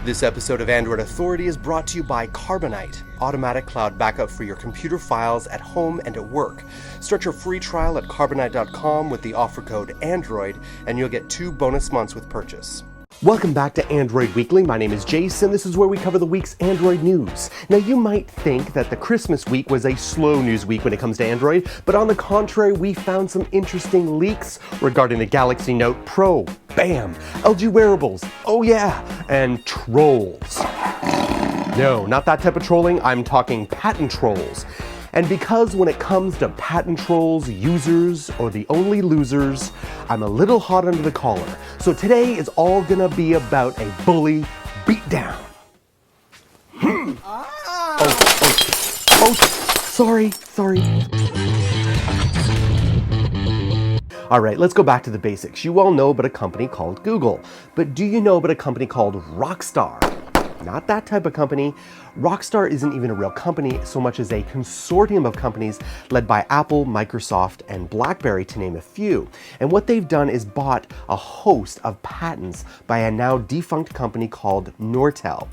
This episode of Android Authority is brought to you by Carbonite, automatic cloud backup for your computer files at home and at work. Start your free trial at carbonite.com with the offer code ANDROID, and you'll get 2 bonus months with purchase. Welcome back to Android Weekly. My name is Jason. This is where we cover the week's Android news. Now, you might think that the Christmas week was a slow news week when it comes to Android, but on the contrary, we found some interesting leaks regarding the Galaxy Note Pro. Bam! LG Wearables. Oh yeah! And trolls. No, not that type of trolling. I'm talking patent trolls. And because when it comes to patent trolls, users are the only losers, I'm a little hot under the collar. So today is all gonna be about a bully beatdown. Sorry. All right, let's go back to the basics. You all know about a company called Google, but do you know about a company called Rockstar? Not that type of company. Rockstar isn't even a real company so much as a consortium of companies led by Apple, Microsoft, and BlackBerry, to name a few. And what they've done is bought a host of patents by a now defunct company called Nortel.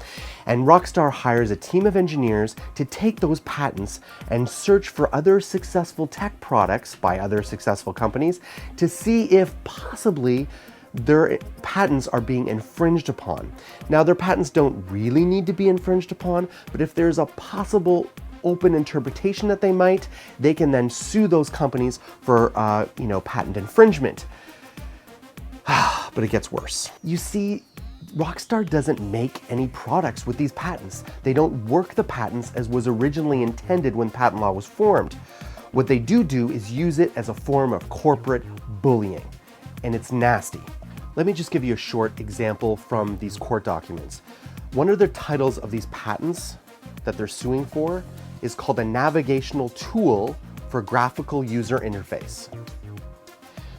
And Rockstar hires a team of engineers to take those patents and search for other successful tech products by other successful companies to see if possibly their patents are being infringed upon. Now, their patents don't really need to be infringed upon, but if there's a possible open interpretation that they might, they can then sue those companies for, patent infringement. But it gets worse. You see, Rockstar doesn't make any products with these patents. They don't work the patents as was originally intended when patent law was formed. What they do is use it as a form of corporate bullying, and it's nasty. Let me just give you a short example from these court documents. One of the titles of these patents that they're suing for is called a navigational tool for graphical user interface.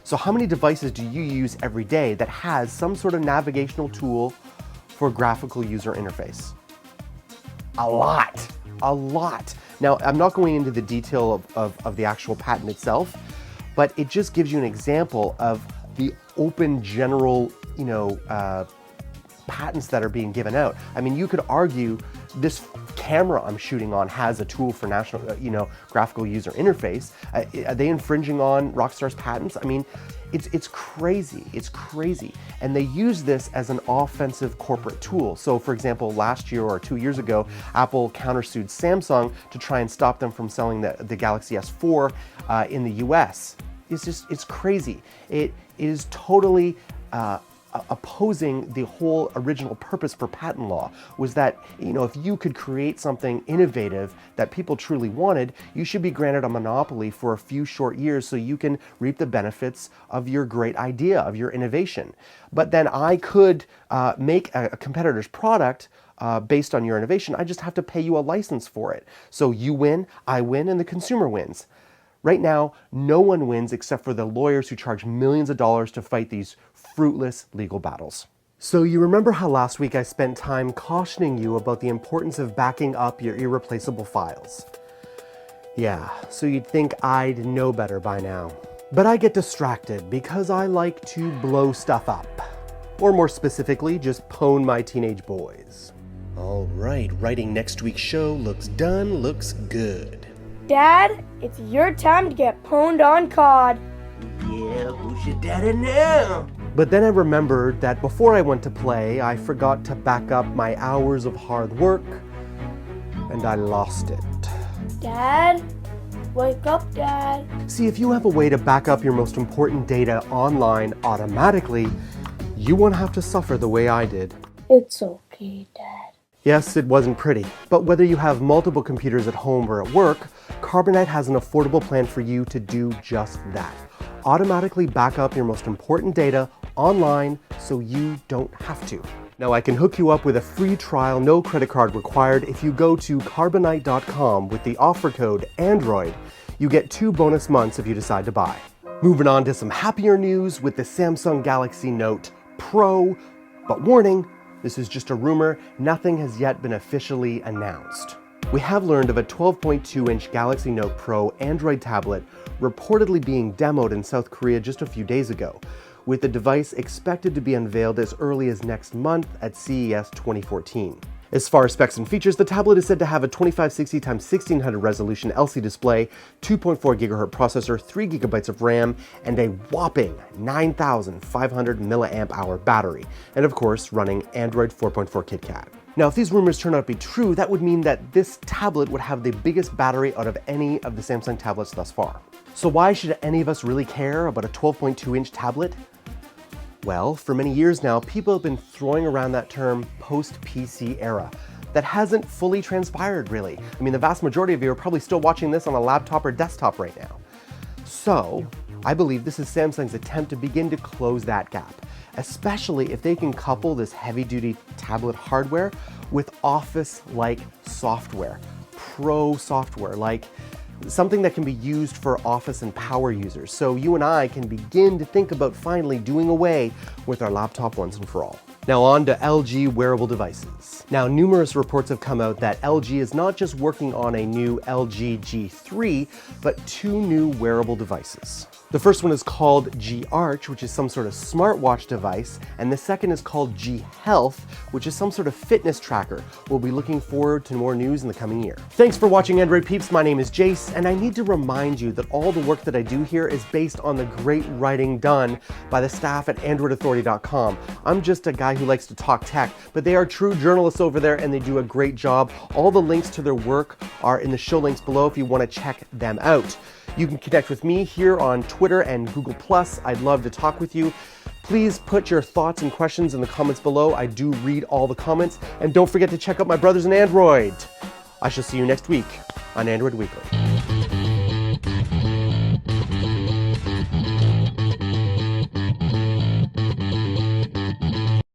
So how many devices do you use every day that has some sort of navigational tool for graphical user interface? A lot. Now, I'm not going into the detail of the actual patent itself, but it just gives you an example of the open general, patents that are being given out. I mean, you could argue this camera I'm shooting on has a tool for graphical user interface. Are they infringing on Rockstar's patents? I mean, it's crazy. It's crazy. And they use this as an offensive corporate tool. So for example, last year or 2 years ago, Apple countersued Samsung to try and stop them from selling the Galaxy S4 in the US. It's crazy. It is totally opposing the whole original purpose for patent law, was that, if you could create something innovative that people truly wanted, you should be granted a monopoly for a few short years so you can reap the benefits of your great idea, of your innovation. But then I could make a competitor's product based on your innovation. I just have to pay you a license for it. So you win, I win, and the consumer wins. Right now, no one wins except for the lawyers who charge millions of dollars to fight these fruitless legal battles. So you remember how last week I spent time cautioning you about the importance of backing up your irreplaceable files? Yeah, so you'd think I'd know better by now. But I get distracted because I like to blow stuff up. Or more specifically, just pwn my teenage boys. All right, writing next week's show looks good. Dad, it's your time to get pwned on COD. Yeah, who's your daddy now? But then I remembered that before I went to play, I forgot to back up my hours of hard work, and I lost it. Dad, wake up, Dad. See, if you have a way to back up your most important data online automatically, you won't have to suffer the way I did. It's okay, Dad. Yes, it wasn't pretty, but whether you have multiple computers at home or at work, Carbonite has an affordable plan for you to do just that. Automatically back up your most important data online so you don't have to. Now, I can hook you up with a free trial, no credit card required. If you go to carbonite.com with the offer code ANDROID, you get 2 bonus months if you decide to buy. Moving on to some happier news with the Samsung Galaxy Note Pro, but warning, this is just a rumor. Nothing has yet been officially announced. We have learned of a 12.2-inch Galaxy Note Pro Android tablet reportedly being demoed in South Korea just a few days ago. with the device expected to be unveiled as early as next month at CES 2014. As far as specs and features, the tablet is said to have a 2560x1600 resolution LCD display, 2.4 GHz processor, 3 GB of RAM, and a whopping 9,500 mAh battery, and of course running Android 4.4 KitKat. Now, if these rumors turn out to be true, that would mean that this tablet would have the biggest battery out of any of the Samsung tablets thus far. So why should any of us really care about a 12.2-inch tablet? Well, for many years now, people have been throwing around that term post-PC era. That hasn't fully transpired, really. I mean, the vast majority of you are probably still watching this on a laptop or desktop right now. So, I believe this is Samsung's attempt to begin to close that gap, especially if they can couple this heavy-duty tablet hardware with Office-like software, pro software, like something that can be used for Office and power users, so you and I can begin to think about finally doing away with our laptop once and for all. Now on to LG wearable devices. Now, numerous reports have come out that LG is not just working on a new LG G3, but 2 new wearable devices. The first one is called G Arch, which is some sort of smartwatch device, and the second is called G Health, which is some sort of fitness tracker. We'll be looking forward to more news in the coming year. Thanks for watching, Android peeps. My name is Jace, and I need to remind you that all the work that I do here is based on the great writing done by the staff at AndroidAuthority.com. I'm just a guy who likes to talk tech, but they are true journalists over there and they do a great job. All the links to their work are in the show links below if you want to check them out. You can connect with me here on Twitter and Google+. I'd love to talk with you. Please put your thoughts and questions in the comments below. I do read all the comments. And don't forget to check out my brothers in Android. I shall see you next week on Android Weekly.